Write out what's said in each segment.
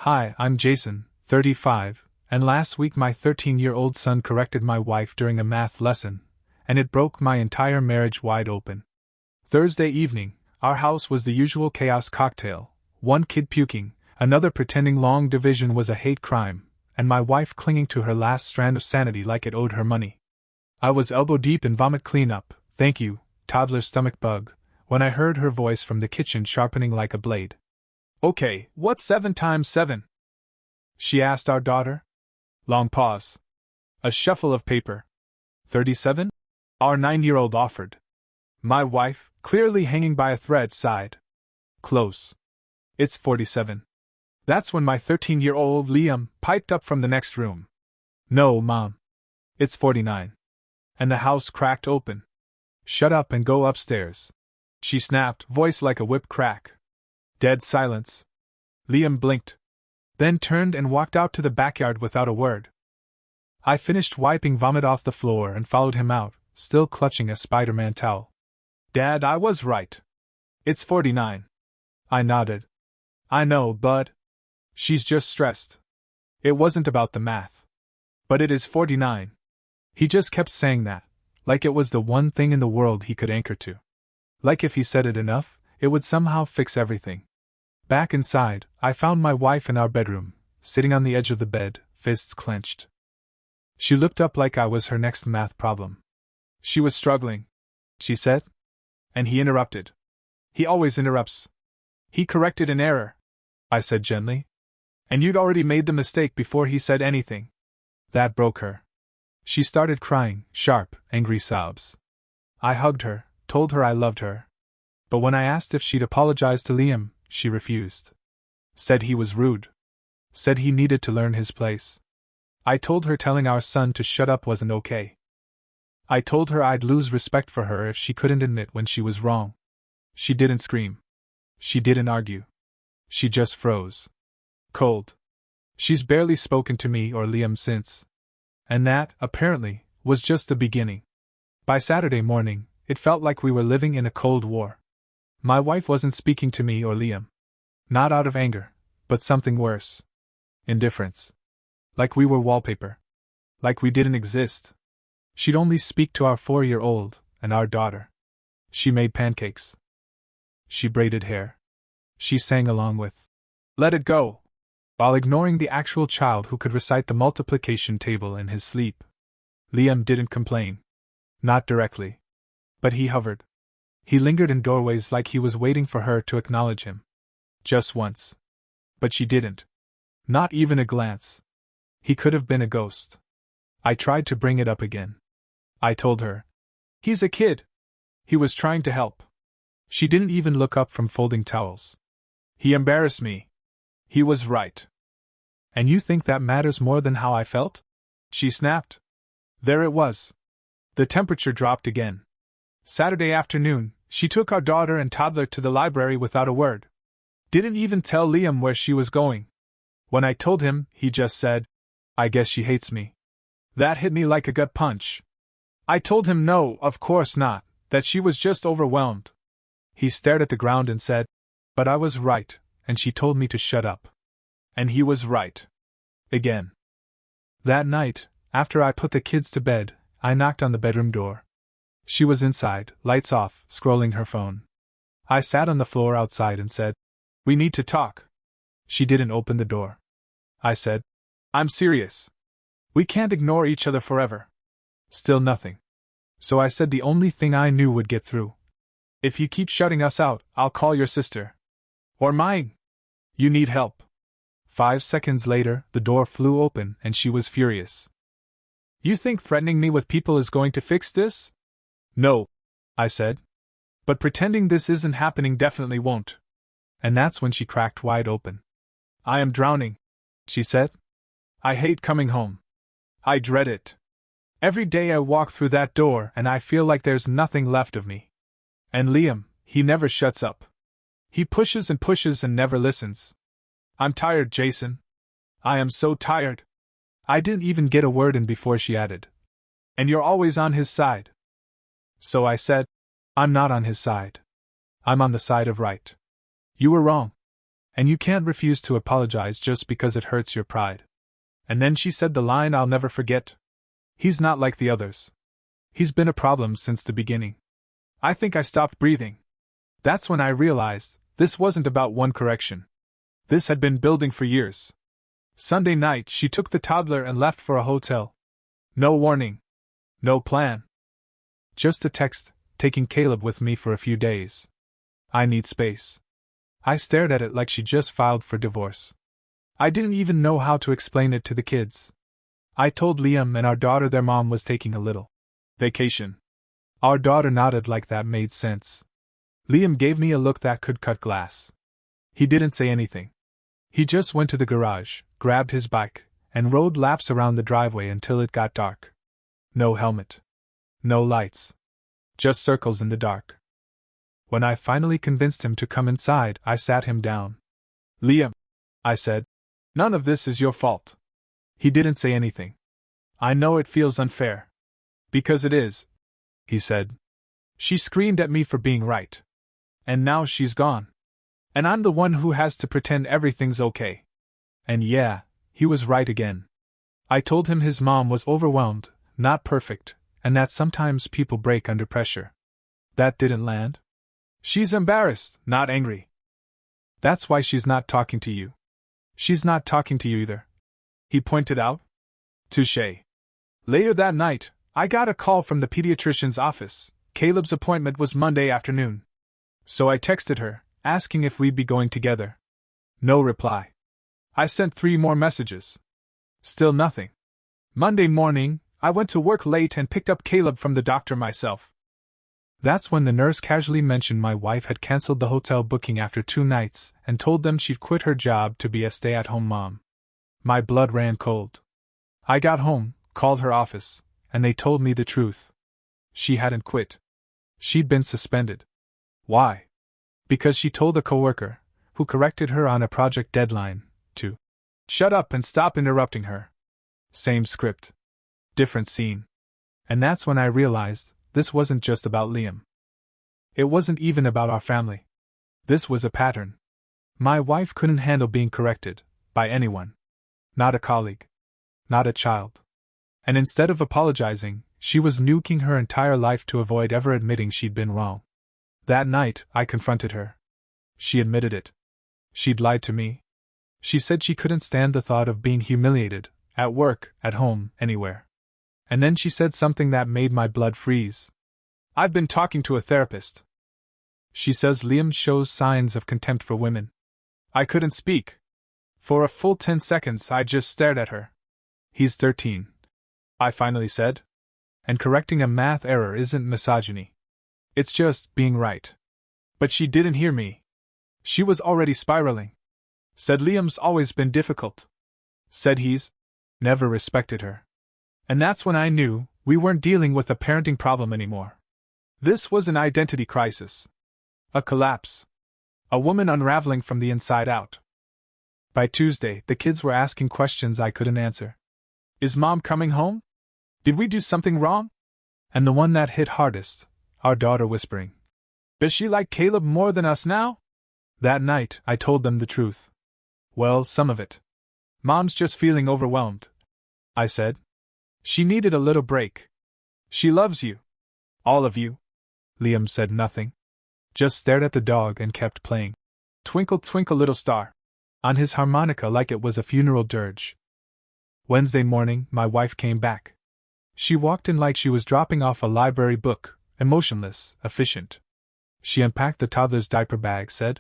Hi, I'm Jason, 35, and last week my 13-year-old son corrected my wife during a math lesson, and it broke my entire marriage wide open. Thursday evening, our house was the usual chaos cocktail, one kid puking, another pretending long division was a hate crime, and my wife clinging to her last strand of sanity like it owed her money. I was elbow deep in vomit cleanup, thank you, toddler stomach bug, when I heard her voice from the kitchen sharpening like a blade. Okay, what's 7 times 7? She asked our daughter. Long pause. A shuffle of paper. 37? Our 9-year-old offered. My wife, clearly hanging by a thread, sighed. Close. It's 47. That's when my 13-year-old Liam piped up from the next room. No, Mom. It's 49. And the house cracked open. Shut up and go upstairs, she snapped, voice like a whip crack. Dead silence. Liam blinked, then turned and walked out to the backyard without a word. I finished wiping vomit off the floor and followed him out, still clutching a Spider-Man towel. Dad, I was right. It's 49. I nodded. I know, bud. She's just stressed. It wasn't about the math. But it is 49. He just kept saying that, like it was the one thing in the world he could anchor to. Like if he said it enough, it would somehow fix everything. Back inside, I found my wife in our bedroom, sitting on the edge of the bed, fists clenched. She looked up like I was her next math problem. She was struggling, she said. And he interrupted. He always interrupts. He corrected an error, I said gently. And you'd already made the mistake before he said anything. That broke her. She started crying, sharp, angry sobs. I hugged her, told her I loved her. But when I asked if she'd apologize to Liam, she refused. Said he was rude. Said he needed to learn his place. I told her telling our son to shut up wasn't okay. I told her I'd lose respect for her if she couldn't admit when she was wrong. She didn't scream. She didn't argue. She just froze. Cold. She's barely spoken to me or Liam since. And that, apparently, was just the beginning. By Saturday morning, it felt like we were living in a Cold War. My wife wasn't speaking to me or Liam. Not out of anger, but something worse. Indifference. Like we were wallpaper. Like we didn't exist. She'd only speak to our 4-year-old and our daughter. She made pancakes. She braided hair. She sang along with "Let It Go," while ignoring the actual child who could recite the multiplication table in his sleep. Liam didn't complain. Not directly. But he hovered. He lingered in doorways like he was waiting for her to acknowledge him. Just once. But she didn't. Not even a glance. He could have been a ghost. I tried to bring it up again. I told her. He's a kid. He was trying to help. She didn't even look up from folding towels. He embarrassed me. He was right. And you think that matters more than how I felt? She snapped. There it was. The temperature dropped again. Saturday afternoon, she took our daughter and toddler to the library without a word. Didn't even tell Liam where she was going. When I told him, he just said, I guess she hates me. That hit me like a gut punch. I told him no, of course not, that she was just overwhelmed. He stared at the ground and said, but I was right, and she told me to shut up. And he was right. Again. That night, after I put the kids to bed, I knocked on the bedroom door. She was inside, lights off, scrolling her phone. I sat on the floor outside and said, we need to talk. She didn't open the door. I said, I'm serious. We can't ignore each other forever. Still nothing. So I said the only thing I knew would get through. If you keep shutting us out, I'll call your sister. Or mine. You need help. 5 seconds later, the door flew open and she was furious. You think threatening me with people is going to fix this? No, I said. But pretending this isn't happening definitely won't. And that's when she cracked wide open. I am drowning, she said. I hate coming home. I dread it. Every day I walk through that door and I feel like there's nothing left of me. And Liam, he never shuts up. He pushes and never listens. I'm tired, Jason. I am so tired. I didn't even get a word in before she added. And you're always on his side. So I said, I'm not on his side. I'm on the side of right. You were wrong. And you can't refuse to apologize just because it hurts your pride. And then she said the line I'll never forget. He's not like the others. He's been a problem since the beginning. I think I stopped breathing. That's when I realized this wasn't about one correction. This had been building for years. Sunday night, she took the toddler and left for a hotel. No warning. No plan. Just a text, taking Caleb with me for a few days. I need space. I stared at it like she just filed for divorce. I didn't even know how to explain it to the kids. I told Liam and our daughter their mom was taking a little vacation. Our daughter nodded like that made sense. Liam gave me a look that could cut glass. He didn't say anything. He just went to the garage, grabbed his bike, and rode laps around the driveway until it got dark. No helmet. No lights. Just circles in the dark. When I finally convinced him to come inside, I sat him down. Liam, I said, none of this is your fault. He didn't say anything. I know it feels unfair. Because it is, he said. She screamed at me for being right. And now she's gone. And I'm the one who has to pretend everything's okay. And yeah, he was right again. I told him his mom was overwhelmed, not perfect, and that sometimes people break under pressure. That didn't land. She's embarrassed, not angry. That's why she's not talking to you. She's not talking to you either. He pointed out. Touché. Later that night, I got a call from the pediatrician's office. Caleb's appointment was Monday afternoon. So I texted her, asking if we'd be going together. No reply. I sent 3 more messages. Still nothing. Monday morning, I went to work late and picked up Caleb from the doctor myself. That's when the nurse casually mentioned my wife had canceled the hotel booking after 2 nights and told them she'd quit her job to be a stay-at-home mom. My blood ran cold. I got home, called her office, and they told me the truth. She hadn't quit. She'd been suspended. Why? Because she told a coworker, who corrected her on a project deadline, to shut up and stop interrupting her. Same script. Different scene. And that's when I realized this wasn't just about Liam. It wasn't even about our family. This was a pattern. My wife couldn't handle being corrected, by anyone. Not a colleague. Not a child. And instead of apologizing, she was nuking her entire life to avoid ever admitting she'd been wrong. That night, I confronted her. She admitted it. She'd lied to me. She said she couldn't stand the thought of being humiliated, at work, at home, anywhere. And then she said something that made my blood freeze. I've been talking to a therapist. She says Liam shows signs of contempt for women. I couldn't speak. For a full 10 seconds I just stared at her. He's 13. I finally said. And correcting a math error isn't misogyny. It's just being right. But she didn't hear me. She was already spiraling. Said Liam's always been difficult. Said he's never respected her. And that's when I knew we weren't dealing with a parenting problem anymore. This was an identity crisis. A collapse. A woman unraveling from the inside out. By Tuesday, the kids were asking questions I couldn't answer. Is Mom coming home? Did we do something wrong? And the one that hit hardest, our daughter whispering. Does she like Caleb more than us now? That night, I told them the truth. Well, some of it. Mom's just feeling overwhelmed, I said. She needed a little break. She loves you. All of you. Liam said nothing. Just stared at the dog and kept playing. Twinkle, twinkle, little star. On his harmonica like it was a funeral dirge. Wednesday morning, my wife came back. She walked in like she was dropping off a library book, emotionless, efficient. She unpacked the toddler's diaper bag, said,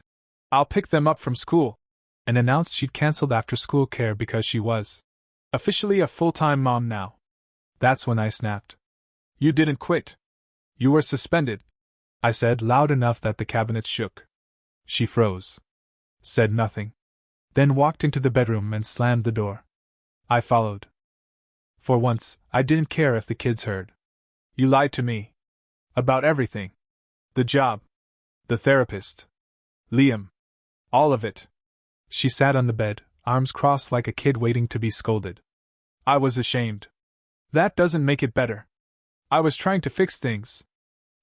I'll pick them up from school, and announced she'd canceled after-school care because she was officially a full-time mom now. That's when I snapped. You didn't quit. You were suspended, I said loud enough that the cabinets shook. She froze. Said nothing. Then walked into the bedroom and slammed the door. I followed. For once, I didn't care if the kids heard. You lied to me. About everything. The job. The therapist. Liam. All of it. She sat on the bed, arms crossed like a kid waiting to be scolded. I was ashamed. That doesn't make it better. I was trying to fix things.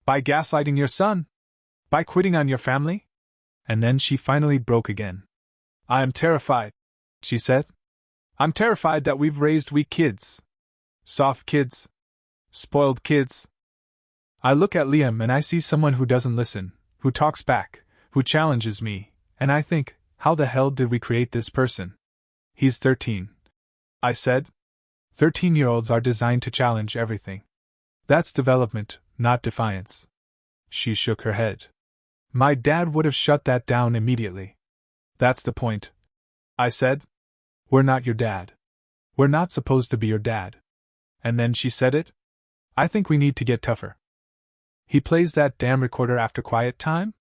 By gaslighting your son? By quitting on your family? And then she finally broke again. I am terrified, she said. I'm terrified that we've raised weak kids. Soft kids. Spoiled kids. I look at Liam and I see someone who doesn't listen, who talks back, who challenges me, and I think, how the hell did we create this person? He's 13. I said. 13-year-olds are designed to challenge everything. That's development, not defiance. She shook her head. My dad would have shut that down immediately. That's the point, I said. We're not your dad. We're not supposed to be your dad. And then she said it. I think we need to get tougher. He plays that damn recorder after quiet time?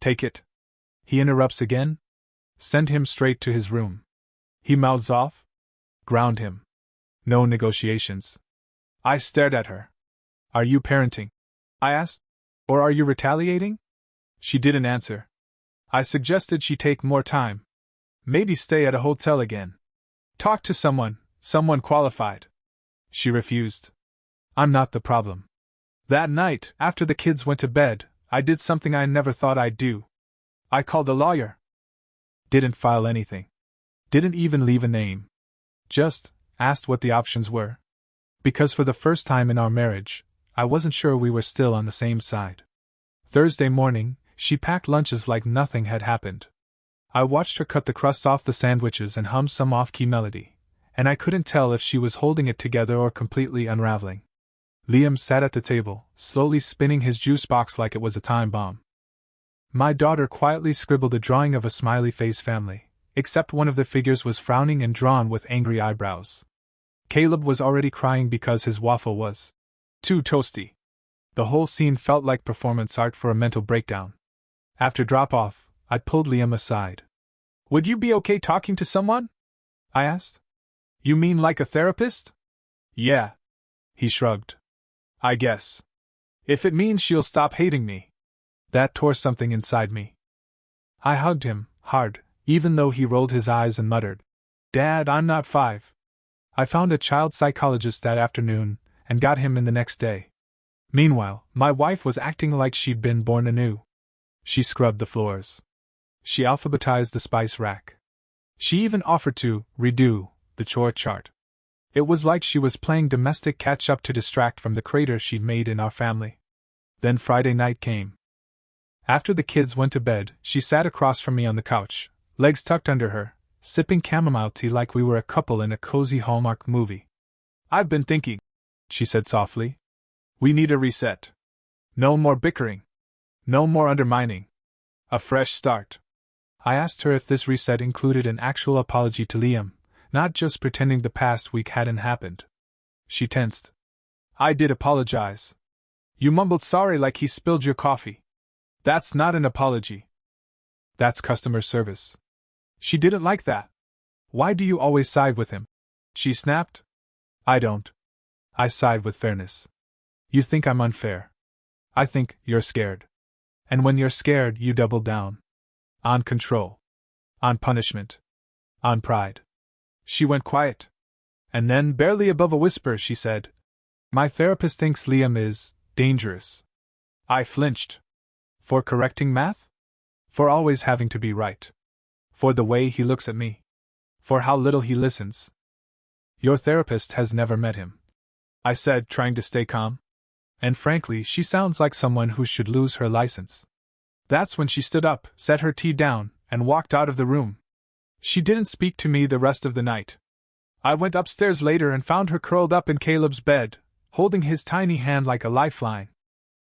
Take it. He interrupts again? Send him straight to his room. He mouths off? Ground him. No negotiations. I stared at her. Are you parenting? I asked. Or are you retaliating? She didn't answer. I suggested she take more time. Maybe stay at a hotel again. Talk to someone qualified. She refused. I'm not the problem. That night, after the kids went to bed, I did something I never thought I'd do. I called a lawyer. Didn't file anything. Didn't even leave a name. Just asked what the options were. Because for the first time in our marriage, I wasn't sure we were still on the same side. Thursday morning, she packed lunches like nothing had happened. I watched her cut the crusts off the sandwiches and hum some off-key melody, and I couldn't tell if she was holding it together or completely unraveling. Liam sat at the table, slowly spinning his juice box like it was a time bomb. My daughter quietly scribbled a drawing of a smiley face family, except one of the figures was frowning and drawn with angry eyebrows. Caleb was already crying because his waffle was too toasty. The whole scene felt like performance art for a mental breakdown. After drop-off, I pulled Liam aside. Would you be okay talking to someone? I asked. You mean like a therapist? Yeah. He shrugged. I guess. If it means she'll stop hating me. That tore something inside me. I hugged him, hard, even though he rolled his eyes and muttered, Dad, I'm not 5. I found a child psychologist that afternoon, and got him in the next day. Meanwhile, my wife was acting like she'd been born anew. She scrubbed the floors. She alphabetized the spice rack. She even offered to redo the chore chart. It was like she was playing domestic catch-up to distract from the crater she'd made in our family. Then Friday night came. After the kids went to bed, she sat across from me on the couch, legs tucked under her, sipping chamomile tea like we were a couple in a cozy Hallmark movie. I've been thinking, she said softly. We need a reset. No more bickering. No more undermining. A fresh start. I asked her if this reset included an actual apology to Liam, not just pretending the past week hadn't happened. She tensed. I did apologize. You mumbled sorry like he spilled your coffee. That's not an apology. That's customer service. She didn't like that. Why do you always side with him? She snapped. I don't. I side with fairness. You think I'm unfair. I think you're scared. And when you're scared, you double down. On control. On punishment. On pride. She went quiet. And then, barely above a whisper, she said, My therapist thinks Liam is dangerous. I flinched. For correcting math? For always having to be right. For the way he looks at me. For how little he listens. Your therapist has never met him, I said, trying to stay calm. And frankly, she sounds like someone who should lose her license. That's when she stood up, set her tea down, and walked out of the room. She didn't speak to me the rest of the night. I went upstairs later and found her curled up in Caleb's bed, holding his tiny hand like a lifeline.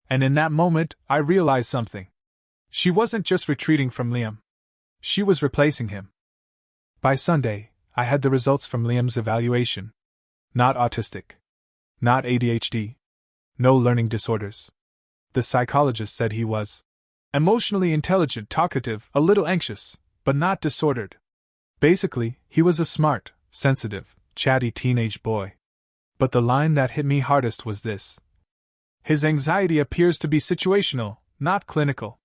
And in that moment, I realized something. She wasn't just retreating from Liam. She was replacing him. By Sunday, I had the results from Liam's evaluation. Not autistic. Not ADHD. No learning disorders. The psychologist said he was emotionally intelligent, talkative, a little anxious, but not disordered. Basically, he was a smart, sensitive, chatty teenage boy. But the line that hit me hardest was this. His anxiety appears to be situational, not clinical.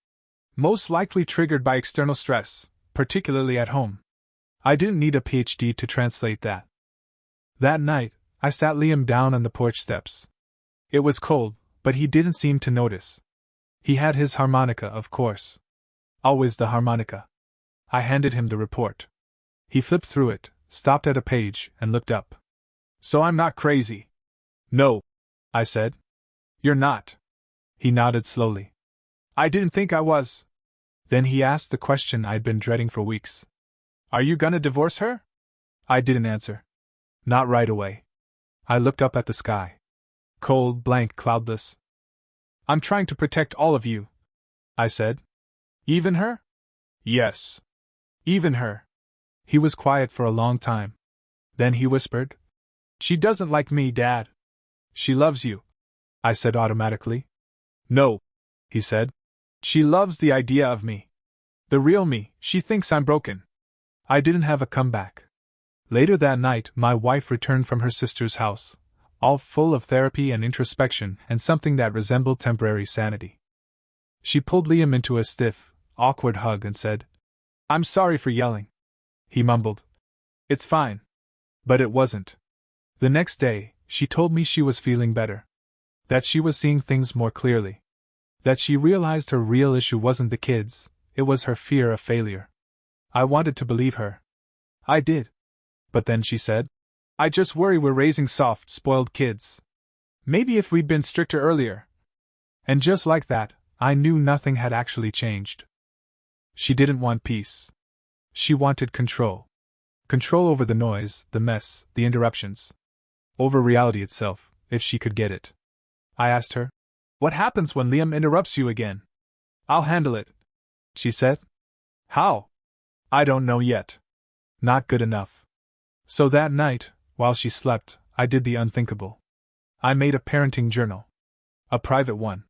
Most likely triggered by external stress, particularly at home. I didn't need a PhD to translate that. That night, I sat Liam down on the porch steps. It was cold, but he didn't seem to notice. He had his harmonica, of course. Always the harmonica. I handed him the report. He flipped through it, stopped at a page, and looked up. So I'm not crazy? No, I said. You're not. He nodded slowly. I didn't think I was. Then he asked the question I'd been dreading for weeks. Are you gonna divorce her? I didn't answer. Not right away. I looked up at the sky. Cold, blank, cloudless. I'm trying to protect all of you, I said. Even her? Yes. Even her. He was quiet for a long time. Then he whispered, She doesn't like me, Dad. She loves you, I said automatically. No, he said. She loves the idea of me. The real me. She thinks I'm broken. I didn't have a comeback. Later that night, my wife returned from her sister's house, all full of therapy and introspection and something that resembled temporary sanity. She pulled Liam into a stiff, awkward hug and said, I'm sorry for yelling. He mumbled. It's fine. But it wasn't. The next day, she told me she was feeling better. That she was seeing things more clearly. That she realized her real issue wasn't the kids, it was her fear of failure. I wanted to believe her. I did. But then she said, I just worry we're raising soft, spoiled kids. Maybe if we'd been stricter earlier. And just like that, I knew nothing had actually changed. She didn't want peace. She wanted control. Control over the noise, the mess, the interruptions. Over reality itself, if she could get it. I asked her, What happens when Liam interrupts you again? I'll handle it, she said. How? I don't know yet. Not good enough. So that night, while she slept, I did the unthinkable. I made a parenting journal. A private one.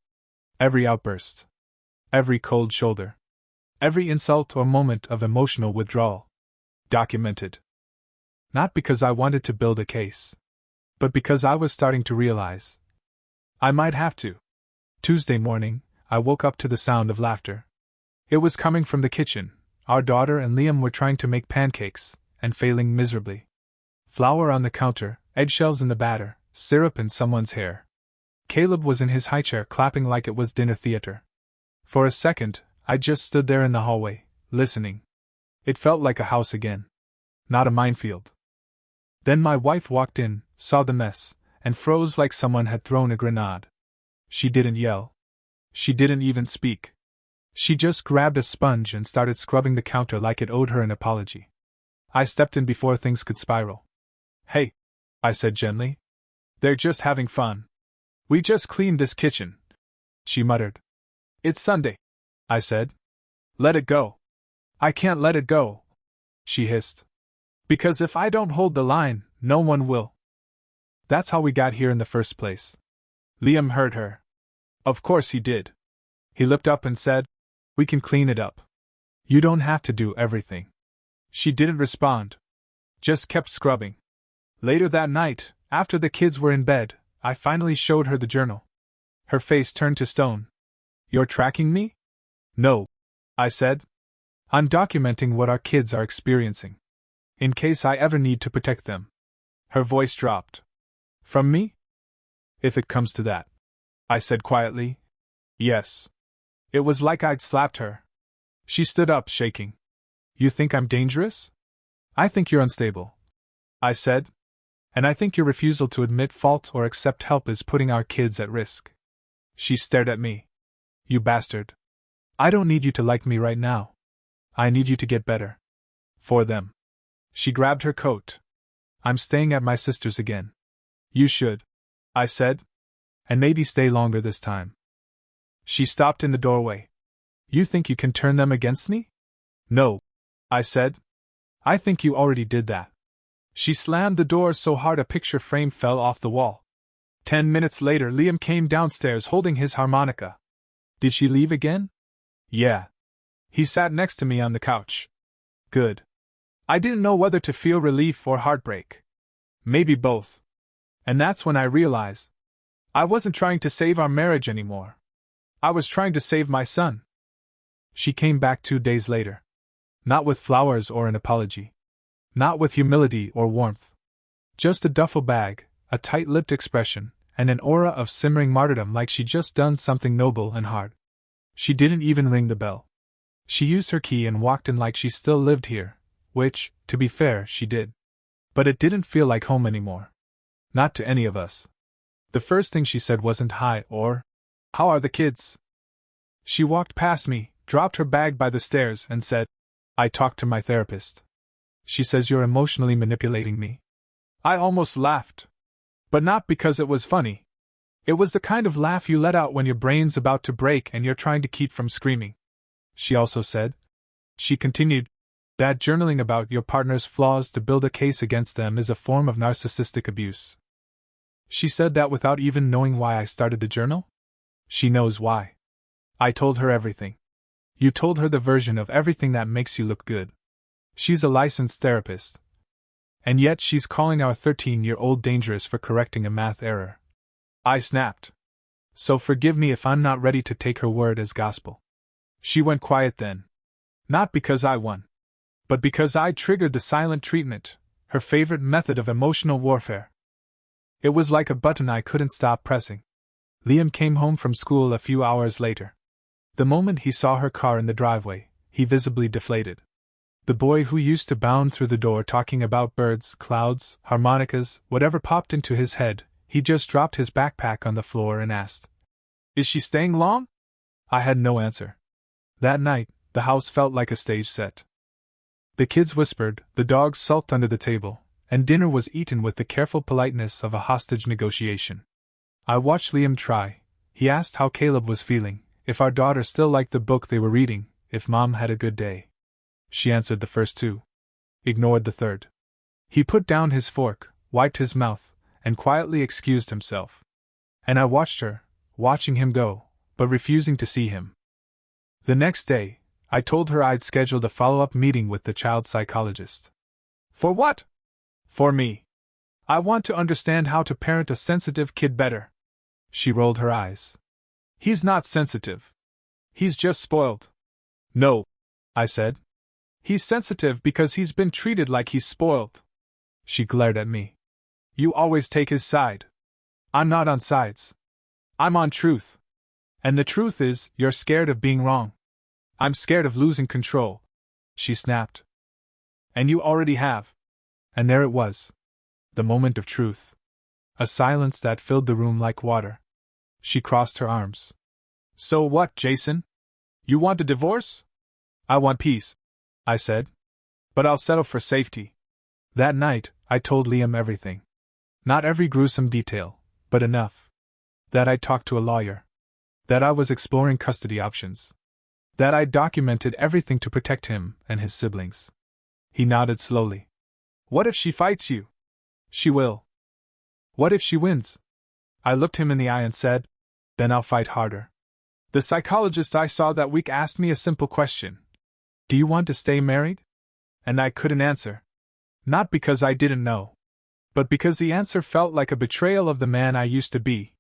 Every outburst. Every cold shoulder. Every insult or moment of emotional withdrawal. Documented. Not because I wanted to build a case. But because I was starting to realize I might have to. Tuesday morning, I woke up to the sound of laughter. It was coming from the kitchen. Our daughter and Liam were trying to make pancakes, and failing miserably. Flour on the counter, eggshells in the batter, syrup in someone's hair. Caleb was in his high chair clapping like it was dinner theater. For a second, I just stood there in the hallway, listening. It felt like a house again. Not a minefield. Then my wife walked in, saw the mess, and froze like someone had thrown a grenade. She didn't yell. She didn't even speak. She just grabbed a sponge and started scrubbing the counter like it owed her an apology. I stepped in before things could spiral. Hey, I said gently. They're just having fun. We just cleaned this kitchen. She muttered. It's Sunday, I said. Let it go. I can't let it go, she hissed. Because if I don't hold the line, no one will. That's how we got here in the first place. Liam heard her. Of course he did. He looked up and said, We can clean it up. You don't have to do everything. She didn't respond. Just kept scrubbing. Later that night, after the kids were in bed, I finally showed her the journal. Her face turned to stone. You're tracking me? No, I said. I'm documenting what our kids are experiencing. In case I ever need to protect them. Her voice dropped. From me? If it comes to that, I said quietly. Yes. It was like I'd slapped her. She stood up, shaking. You think I'm dangerous? I think you're unstable, I said. And I think your refusal to admit fault or accept help is putting our kids at risk. She stared at me. You bastard. I don't need you to like me right now. I need you to get better. For them. She grabbed her coat. I'm staying at my sister's again. You should, I said. And maybe stay longer this time. She stopped in the doorway. You think you can turn them against me? No, I said. I think you already did that. She slammed the door so hard a picture frame fell off the wall. 10 minutes later, Liam came downstairs holding his harmonica. Did she leave again? Yeah. He sat next to me on the couch. Good. I didn't know whether to feel relief or heartbreak. Maybe both. And that's when I realized I wasn't trying to save our marriage anymore. I was trying to save my son. She came back 2 days later. Not with flowers or an apology. Not with humility or warmth. Just a duffel bag, a tight-lipped expression, and an aura of simmering martyrdom like she'd just done something noble and hard. She didn't even ring the bell. She used her key and walked in like she still lived here, which, to be fair, she did. But it didn't feel like home anymore. Not to any of us. The first thing she said wasn't hi or, "How are the kids?" She walked past me, dropped her bag by the stairs, and said, "I talked to my therapist. She says you're emotionally manipulating me." I almost laughed. But not because it was funny. It was the kind of laugh you let out when your brain's about to break and you're trying to keep from screaming. She also said, she continued, that journaling about your partner's flaws to build a case against them is a form of narcissistic abuse. She said that without even knowing why I started the journal? She knows why. I told her everything. You told her the version of everything that makes you look good. She's a licensed therapist. And yet she's calling our 13-year-old dangerous for correcting a math error. I snapped. So forgive me if I'm not ready to take her word as gospel. She went quiet then. Not because I won. But because I triggered the silent treatment, her favorite method of emotional warfare. It was like a button I couldn't stop pressing. Liam came home from school a few hours later. The moment he saw her car in the driveway, he visibly deflated. The boy who used to bound through the door talking about birds, clouds, harmonicas, whatever popped into his head, he just dropped his backpack on the floor and asked, "Is she staying long?" I had no answer. That night, the house felt like a stage set. The kids whispered, the dogs sulked under the table, and dinner was eaten with the careful politeness of a hostage negotiation. I watched Liam try. He asked how Caleb was feeling, if our daughter still liked the book they were reading, if Mom had a good day. She answered the first two. Ignored the third. He put down his fork, wiped his mouth, and quietly excused himself. And I watched her, watching him go, but refusing to see him. The next day, I told her I'd scheduled a follow-up meeting with the child psychologist. For what? For me. I want to understand how to parent a sensitive kid better. She rolled her eyes. He's not sensitive. He's just spoiled. No, I said. He's sensitive because he's been treated like he's spoiled. She glared at me. You always take his side. I'm not on sides. I'm on truth. And the truth is, you're scared of being wrong. I'm scared of losing control. She snapped. And you already have. And there it was. The moment of truth. A silence that filled the room like water. She crossed her arms. So what, Jason? You want a divorce? I want peace, I said. But I'll settle for safety. That night, I told Liam everything. Not every gruesome detail, but enough. That I'd talked to a lawyer. That I was exploring custody options. That I'd documented everything to protect him and his siblings. He nodded slowly. What if she fights you? She will. What if she wins? I looked him in the eye and said, then I'll fight harder. The psychologist I saw that week asked me a simple question. Do you want to stay married? And I couldn't answer. Not because I didn't know. But because the answer felt like a betrayal of the man I used to be.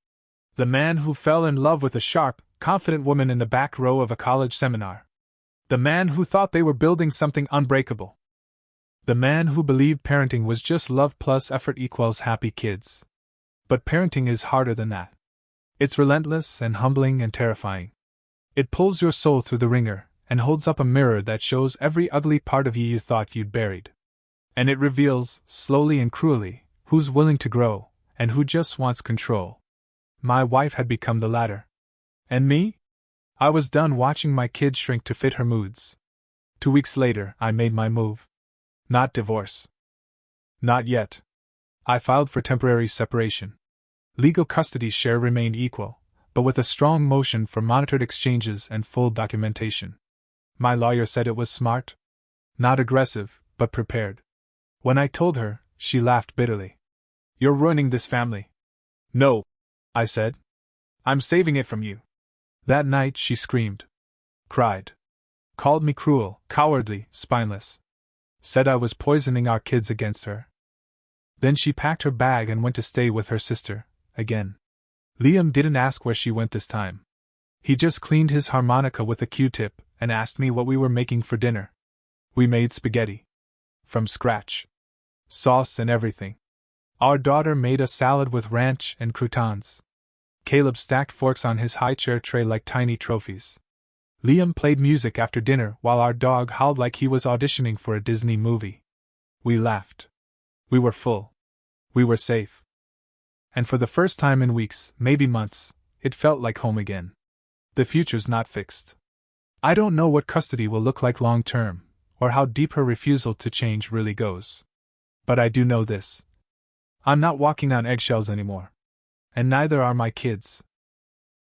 The man who fell in love with a sharp, confident woman in the back row of a college seminar. The man who thought they were building something unbreakable. The man who believed parenting was just love plus effort equals happy kids. But parenting is harder than that. It's relentless and humbling and terrifying. It pulls your soul through the ringer and holds up a mirror that shows every ugly part of you thought you'd buried. And it reveals, slowly and cruelly, who's willing to grow and who just wants control. My wife had become the latter. And me? I was done watching my kids shrink to fit her moods. 2 weeks later, I made my move. Not divorce. Not yet. I filed for temporary separation. Legal custody share remained equal, but with a strong motion for monitored exchanges and full documentation. My lawyer said it was smart. Not aggressive, but prepared. When I told her, she laughed bitterly. You're ruining this family. No, I said. I'm saving it from you. That night she screamed. Cried. Called me cruel, cowardly, spineless. Said I was poisoning our kids against her. Then she packed her bag and went to stay with her sister, again. Liam didn't ask where she went this time. He just cleaned his harmonica with a Q-tip and asked me what we were making for dinner. We made spaghetti. From scratch. Sauce and everything. Our daughter made a salad with ranch and croutons. Caleb stacked forks on his high chair tray like tiny trophies. Liam played music after dinner while our dog howled like he was auditioning for a Disney movie. We laughed. We were full. We were safe. And for the first time in weeks, maybe months, it felt like home again. The future's not fixed. I don't know what custody will look like long term, or how deep her refusal to change really goes. But I do know this. I'm not walking on eggshells anymore. And neither are my kids.